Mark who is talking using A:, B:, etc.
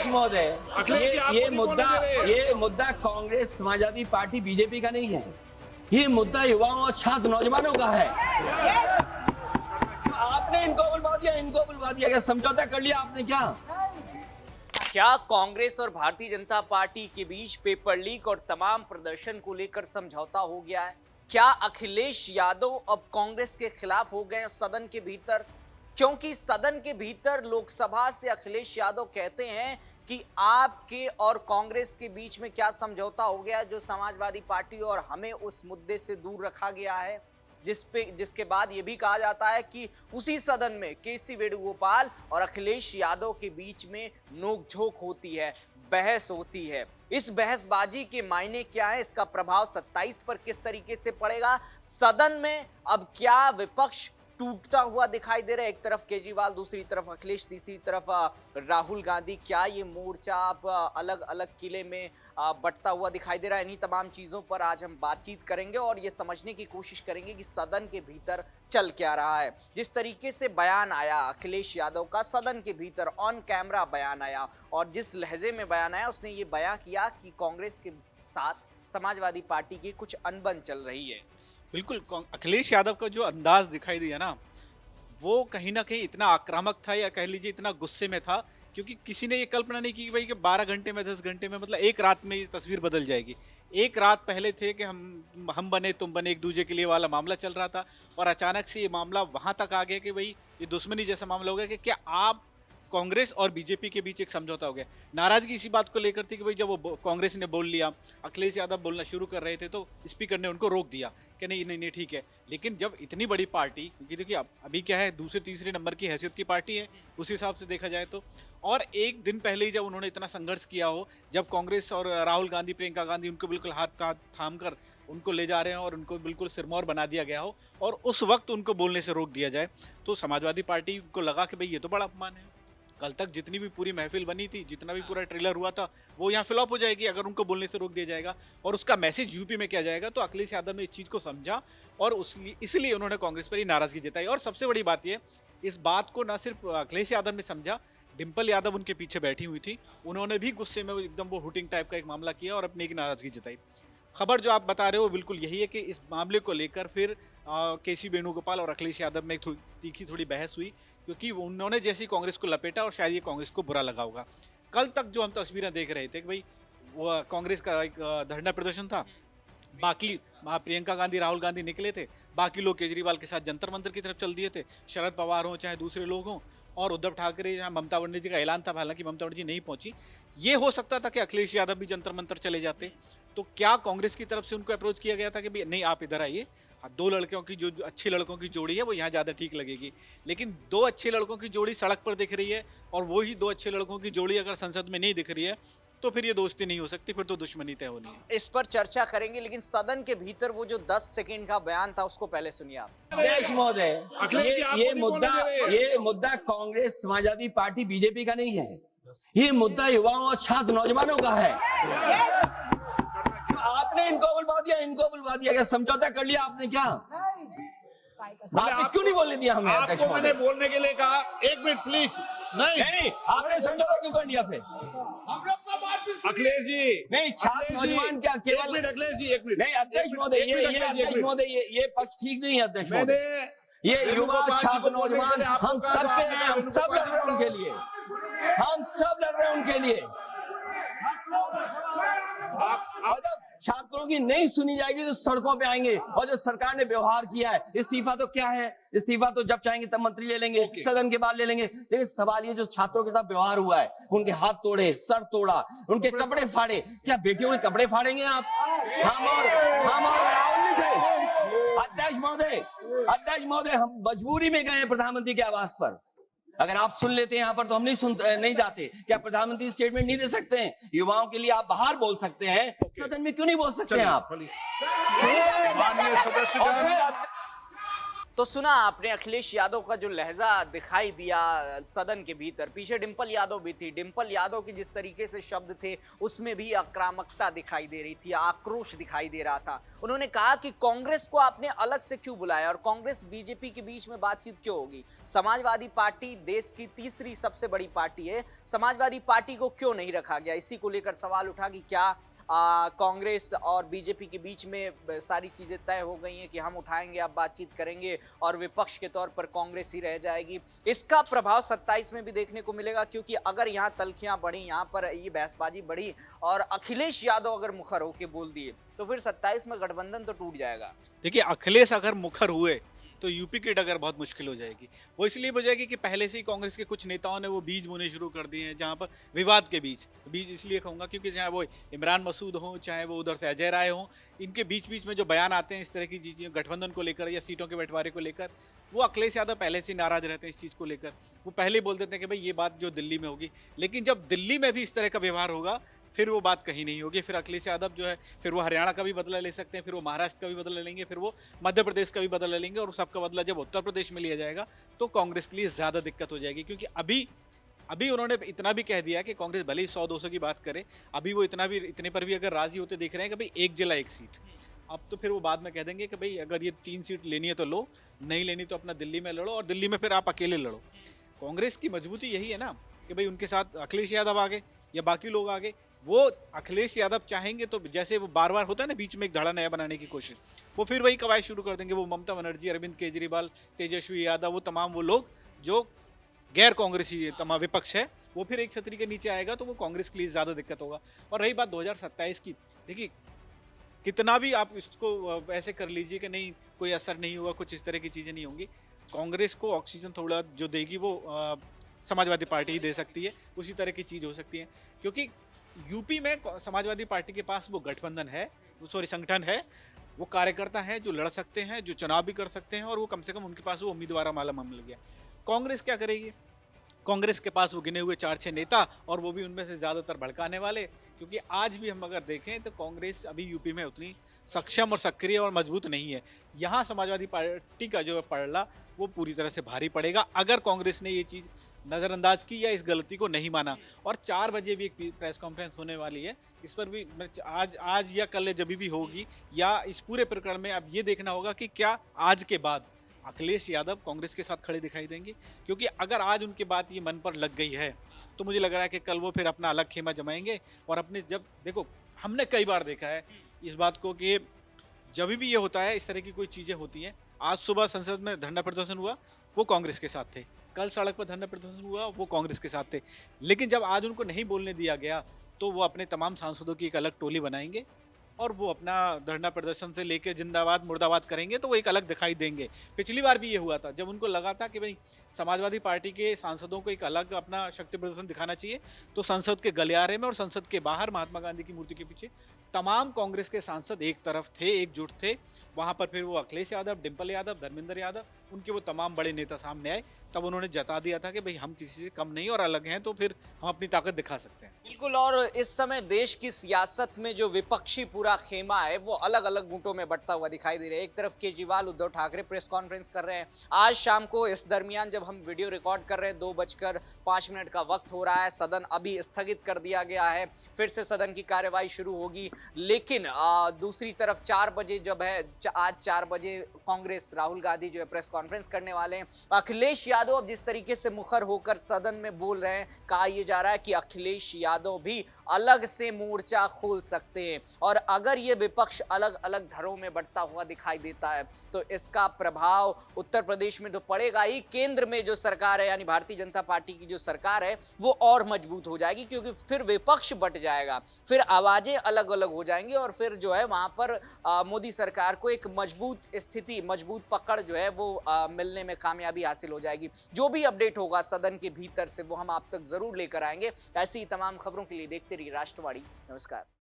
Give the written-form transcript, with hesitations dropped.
A: अध्यक्ष महोदय, ये मुद्दा कांग्रेस, समाजवादी पार्टी, बीजेपी का नहीं है। ये मुद्दा युवाओं और छात्र नौजवानों का है। आपने इनको बुलवा दिया, क्या समझौता कर लिया आपने?
B: क्या कांग्रेस और भारतीय जनता पार्टी के बीच पेपर लीक और तमाम प्रदर्शन को लेकर समझौता हो गया है? क्या अखिलेश यादव अब कांग्रेस के खिलाफ हो गए सदन के भीतर? क्योंकि सदन के भीतर लोकसभा से अखिलेश यादव कहते हैं कि आपके और कांग्रेस के बीच में क्या समझौता हो गया जो समाजवादी पार्टी और हमें उस मुद्दे से दूर रखा गया है, जिसके बाद यह भी कहा जाता है कि उसी सदन में केसी वेणुगोपाल और अखिलेश यादव के बीच में नोकझोंक होती है, बहस होती है। इस बहसबाजी के मायने क्या है, इसका प्रभाव 27 पर किस तरीके से पड़ेगा? सदन में अब क्या विपक्ष टूटता हुआ दिखाई दे रहा है? एक तरफ केजरीवाल, दूसरी तरफ अखिलेश, तीसरी तरफ राहुल गांधी। क्या ये मोर्चा अब अलग अलग किले में बंटता हुआ दिखाई दे रहा है? इन्हीं तमाम चीजों पर आज हम बातचीत करेंगे और ये समझने की कोशिश करेंगे कि सदन के भीतर चल क्या रहा है। जिस तरीके से बयान आया अखिलेश यादव का सदन के भीतर, ऑन कैमरा बयान आया, और जिस लहजे में बयान आया, उसने ये बयान किया कि कांग्रेस के साथ समाजवादी पार्टी की कुछ अनबन चल रही है।
C: बिल्कुल, अखिलेश यादव का जो अंदाज दिखाई दिया ना, वो कहीं ना कहीं इतना आक्रामक था, या कह लीजिए इतना गुस्से में था, क्योंकि किसी ने ये कल्पना नहीं की भाई कि 12 घंटे में, 10 घंटे में, मतलब एक रात में ये तस्वीर बदल जाएगी। एक रात पहले थे कि हम बने तुम बने एक दूसरे के लिए वाला मामला चल रहा था, और अचानक से ये मामला वहाँ तक आ गया कि भाई ये दुश्मनी जैसा मामला हो गया कि क्या आप कांग्रेस और बीजेपी के बीच एक समझौता हो गया। नाराजगी इसी बात को लेकर थी कि भाई जब वो कांग्रेस ने बोल लिया, अखिलेश यादव बोलना शुरू कर रहे थे, तो स्पीकर ने उनको रोक दिया कि नहीं नहीं नहीं ठीक है। लेकिन जब इतनी बड़ी पार्टी, क्योंकि देखिए अभी क्या है, दूसरे तीसरे नंबर की हैसियत की पार्टी है उस हिसाब से देखा जाए तो, और एक दिन पहले ही जब उन्होंने इतना संघर्ष किया हो, जब कांग्रेस और राहुल गांधी, प्रियंका गांधी उनको बिल्कुल हाथ थाम कर उनको ले जा रहे हैं और उनको बिल्कुल सिरमौर बना दिया गया हो, और उस वक्त उनको बोलने से रोक दिया जाए, तो समाजवादी पार्टी को लगा कि भाई ये तो बड़ा अपमान है। कल तक जितनी भी पूरी महफिल बनी थी, जितना भी पूरा ट्रेलर हुआ था, वो यहाँ फ्लॉप हो जाएगी अगर उनको बोलने से रोक दिया जाएगा, और उसका मैसेज यूपी में क्या जाएगा। तो अखिलेश यादव ने इस चीज़ को समझा और इसलिए उन्होंने कांग्रेस पर ही नाराजगी जताई। और सबसे बड़ी बात ये, इस बात को ना सिर्फ अखिलेश यादव ने समझा, डिम्पल यादव उनके पीछे बैठी हुई थी, उन्होंने भी गुस्से में एकदम वो हुटिंग टाइप का एक मामला किया और अपनी एक नाराजगी जताई। खबर जो आप बता रहे हो बिल्कुल यही है कि इस मामले को लेकर फिर केसी वेणुगोपाल और अखिलेश यादव में एक तीखी थोड़ी बहस हुई, क्योंकि उन्होंने जैसी कांग्रेस को लपेटा और शायद ये कांग्रेस को बुरा लगा होगा। कल तक जो हम तस्वीरें देख रहे थे कि भाई वो कांग्रेस का एक धरना प्रदर्शन था, बाकी प्रियंका गांधी, राहुल गांधी निकले थे, बाकी लोग केजरीवाल के साथ जंतर मंतर की तरफ चल दिए थे, शरद पवार हों चाहे दूसरे लोग हों, और उद्धव ठाकरे, जहाँ ममता बनर्जी का ऐलान था, हालांकि ममता बनर्जी नहीं पहुंची। ये हो सकता था कि अखिलेश यादव भी जंतर मंतर चले जाते, तो क्या कांग्रेस की तरफ से उनको अप्रोच किया गया था कि भाई नहीं आप इधर आइए, दो लड़कियों की जो अच्छे लड़कों की जोड़ी है वो यहाँ ज़्यादा ठीक लगेगी। लेकिन दो अच्छे लड़कों की जोड़ी सड़क पर दिख रही है, और वही दो अच्छे लड़कों की जोड़ी अगर संसद में नहीं दिख रही है, तो फिर ये दोस्ती नहीं हो सकती, फिर तो दुश्मनी तय होनी है।
B: इस पर चर्चा करेंगे, लेकिन सदन के भीतर वो जो 10 सेकंड का बयान था उसको पहले सुनिए आप।
A: अध्यक्ष महोदय, ये मुद्दा कांग्रेस, समाजवादी पार्टी, बीजेपी का नहीं है। ये मुद्दा युवाओं और छात्र नौजवानों का है। आपने इनको बुलवा दिया, क्या समझौता कर लिया आपने? क्या आपने क्यों नहीं बोलने दिया हमें? अध्यक्ष
D: आपको मैंने बोलने के लिए कहा, एक मिनट प्लीज।
A: नहीं, आपने समझौता क्यों कर लिया फिर?
D: हम लोग का बात भी अखिलेश जी,
A: नहीं, छात्र नौजवान क्या केवल?
D: अखिलेश जी एक मिनट।
A: नहीं अध्यक्ष महोदय, ये पक्ष ठीक नहीं है अध्यक्ष महोदय। ये युवा, छात्र, नौजवान, हम सबके हैं, हम सब लड़ रहे हैं उनके लिए, हम सब लड़ रहे हैं उनके लिए। जब छात्रों की नहीं सुनी जाएगी तो सड़कों पे आएंगे, और जो सरकार ने व्यवहार किया है, इस्तीफा तो क्या है, इस्तीफा तो जब चाहेंगे तब मंत्री ले लेंगे, सदन के बाद ले लेंगे। लेकिन सवाल ये जो छात्रों के साथ व्यवहार हुआ है, उनके हाथ तोड़े, सर तोड़ा, उनके कपड़े फाड़े, क्या बेटियों के कपड़े फाड़ेंगे आप? हम और राहुल नहीं थे। अध्यक्ष महोदय, हम मजबूरी में गए प्रधानमंत्री के आवास पर। अगर आप सुन लेते हैं यहाँ पर तो हम नहीं जाते। क्या प्रधानमंत्री स्टेटमेंट नहीं दे सकते हैं? युवाओं के लिए आप बाहर बोल सकते हैं, सदन में क्यों नहीं बोल सकते हैं आप?
B: तो सुना आपने अखिलेश यादव का जो लहजा दिखाई दिया सदन के भीतर। पीछे डिंपल यादव भी थी। डिंपल यादव के जिस तरीके से शब्द थे उसमें भी आक्रामकता दिखाई दे रही थी, आक्रोश दिखाई दे रहा था। उन्होंने कहा कि कांग्रेस को आपने अलग से क्यों बुलाया और कांग्रेस बीजेपी के बीच में बातचीत क्यों होगी। समाजवादी पार्टी देश की तीसरी सबसे बड़ी पार्टी है, समाजवादी पार्टी को क्यों नहीं रखा गया। इसी को लेकर सवाल उठा कि क्या कांग्रेस और बीजेपी के बीच में सारी चीजें तय हो गई हैं कि हम उठाएंगे, अब बातचीत करेंगे और विपक्ष के तौर पर कांग्रेस ही रह जाएगी। इसका प्रभाव 27 में भी देखने को मिलेगा, क्योंकि अगर यहाँ तल्खियां बढ़ी, यहाँ पर ये बहसबाजी बढ़ी और अखिलेश यादव अगर मुखर होकर बोल दिए तो फिर 27 में गठबंधन तो टूट जाएगा।
C: देखिए, अखिलेश अगर मुखर हुए तो यूपी की डगर बहुत मुश्किल हो जाएगी। वो इसलिए हो जाएगी कि पहले से ही कांग्रेस के कुछ नेताओं ने वो बीज बोने शुरू कर दिए हैं, जहां पर विवाद के बीज इसलिए कहूँगा क्योंकि चाहे वो इमरान मसूद हों, चाहे वो उधर से अजय राय हों, इनके बीच बीच में जो बयान आते हैं इस तरह की चीज़ें गठबंधन को लेकर या सीटों के बंटवारे को लेकर, वो अखिलेश यादव पहले से नाराज रहते हैं इस चीज़ को लेकर। वो पहले ही बोल देते हैं कि भाई ये बात जो दिल्ली में होगी, लेकिन जब दिल्ली में भी इस तरह का व्यवहार होगा फिर वो बात कहीं नहीं होगी। फिर अखिलेश यादव जो है फिर वो हरियाणा का भी बदला ले सकते हैं, फिर वो महाराष्ट्र का भी बदला लेंगे, फिर वो मध्य प्रदेश का भी बदला लेंगे और सबका बदला जब उत्तर प्रदेश में लिया जाएगा तो कांग्रेस के लिए ज़्यादा दिक्कत हो जाएगी। क्योंकि अभी उन्होंने इतना भी कह दिया कि कांग्रेस भले ही 100-200 की बात करे, अभी वो इतने पर भी अगर राजी होते दिख रहे हैं कि भाई एक जिला एक सीट। अब तो फिर वो बाद में कह देंगे कि भाई अगर ये 3 सीट लेनी है तो लो, नहीं लेनी तो अपना दिल्ली में लड़ो और दिल्ली में फिर आप अकेले लड़ो। कांग्रेस की मजबूती यही है ना कि भाई उनके साथ अखिलेश यादव आगे या बाकी लोग आगे। वो अखिलेश यादव चाहेंगे तो जैसे वो बार बार होता है ना बीच में एक धड़ा नया बनाने की कोशिश, वो फिर वही कवायद शुरू कर देंगे। वो ममता बनर्जी, अरविंद केजरीवाल, तेजस्वी यादव, वो तमाम वो लोग जो गैर कांग्रेसी तमाम विपक्ष है, वो फिर एक छतरी के नीचे आएगा तो वो कांग्रेस के लिए ज़्यादा दिक्कत होगा। और रही बात 2027 की, देखिए कितना भी आप इसको ऐसे कर लीजिए कि नहीं कोई असर नहीं होगा, कुछ इस तरह की चीज़ें नहीं होंगी। कांग्रेस को ऑक्सीजन थोड़ा जो देगी वो समाजवादी पार्टी ही दे सकती है, उसी तरह की चीज़ हो सकती है। क्योंकि यूपी में समाजवादी पार्टी के पास वो गठबंधन है, संगठन है, वो कार्यकर्ता हैं जो लड़ सकते हैं, जो चुनाव भी कर सकते हैं और वो कम से कम उनके पास वो उम्मीदवार माला मिल गया। कांग्रेस क्या करेगी? कांग्रेस के पास वो गिने हुए 4-6 नेता और वो भी उनमें से ज़्यादातर भड़काने वाले। क्योंकि आज भी हम अगर देखें तो कांग्रेस अभी यूपी में उतनी सक्षम और सक्रिय और मजबूत नहीं है। यहाँ समाजवादी पार्टी का जो पलड़ा वो पूरी तरह से भारी पड़ेगा अगर कांग्रेस ने ये चीज़ नज़रअंदाज की या इस गलती को नहीं माना। और 4 बजे भी एक प्रेस कॉन्फ्रेंस होने वाली है, इस पर भी आज या कल जब भी होगी या इस पूरे प्रकरण में अब ये देखना होगा कि क्या आज के बाद अखिलेश यादव कांग्रेस के साथ खड़े दिखाई देंगे। क्योंकि अगर आज उनके बात ये मन पर लग गई है तो मुझे लग रहा है कि कल वो फिर अपना अलग खेमा जमाएंगे। और अपने जब देखो हमने कई बार देखा है इस बात को कि जब भी ये होता है इस तरह की कोई चीज़ें होती हैं। आज सुबह संसद में धरना प्रदर्शन हुआ, वो कांग्रेस के साथ थे। कल सड़क पर धरना प्रदर्शन हुआ, वो कांग्रेस के साथ थे। लेकिन जब आज उनको नहीं बोलने दिया गया तो वो अपने तमाम सांसदों की एक अलग टोली बनाएंगे और वो अपना धरना प्रदर्शन से लेकर जिंदाबाद मुर्दाबाद करेंगे तो वो एक अलग दिखाई देंगे। पिछली बार भी ये हुआ था जब उनको लगा था कि भाई समाजवादी पार्टी के सांसदों को एक अलग अपना शक्ति प्रदर्शन दिखाना चाहिए, तो संसद के गलियारे में और संसद के बाहर महात्मा गांधी की मूर्ति के पीछे तमाम कांग्रेस के सांसद एक तरफ थे, एकजुट थे। वहाँ पर फिर वो अखिलेश यादव, डिंपल यादव, धर्मेंद्र यादव, उनके वो तमाम बड़े नेता सामने आए। तब उन्होंने जता दिया था कि भाई हम किसी से कम नहीं और अलग हैं, तो फिर हम अपनी ताकत दिखा सकते हैं।
B: बिल्कुल। और इस समय देश की सियासत में जो विपक्षी पूरा खेमा है वो अलग अलग गुटों में बंटता हुआ दिखाई दे रहा है। एक तरफ केजरीवाल, उद्धव ठाकरे प्रेस कॉन्फ्रेंस कर रहे हैं आज शाम को। इस दरमियान जब हम वीडियो रिकॉर्ड कर रहे हैं 2:05 का वक्त हो रहा है, सदन अभी स्थगित कर दिया गया है, फिर से सदन की कार्यवाही शुरू होगी। लेकिन दूसरी तरफ 4 बजे जब है, आज 4 बजे कांग्रेस राहुल गांधी जो है प्रेस कॉन्फ्रेंस करने वाले हैं। अखिलेश यादव अब जिस तरीके से मुखर होकर सदन में बोल रहे हैं, कहा यह जा रहा है कि अखिलेश यादव भी अलग से मोर्चा खोल सकते हैं। और अगर ये विपक्ष अलग अलग धड़ों में बढ़ता हुआ दिखाई देता है तो इसका प्रभाव उत्तर प्रदेश में तो पड़ेगा ही, केंद्र में जो सरकार है यानी भारतीय जनता पार्टी की जो सरकार है वो और मजबूत हो जाएगी। क्योंकि फिर विपक्ष बट जाएगा, फिर आवाजें अलग अलग हो जाएंगी और फिर जो है वहां पर मोदी सरकार को एक मजबूत स्थिति, मजबूत पकड़ जो है वो मिलने में कामयाबी हासिल हो जाएगी। जो भी अपडेट होगा सदन के भीतर से वो हम आप तक जरूर लेकर आएंगे। ऐसी ही तमाम खबरों के लिए देखते रहिए राष्ट्रवाणी। नमस्कार।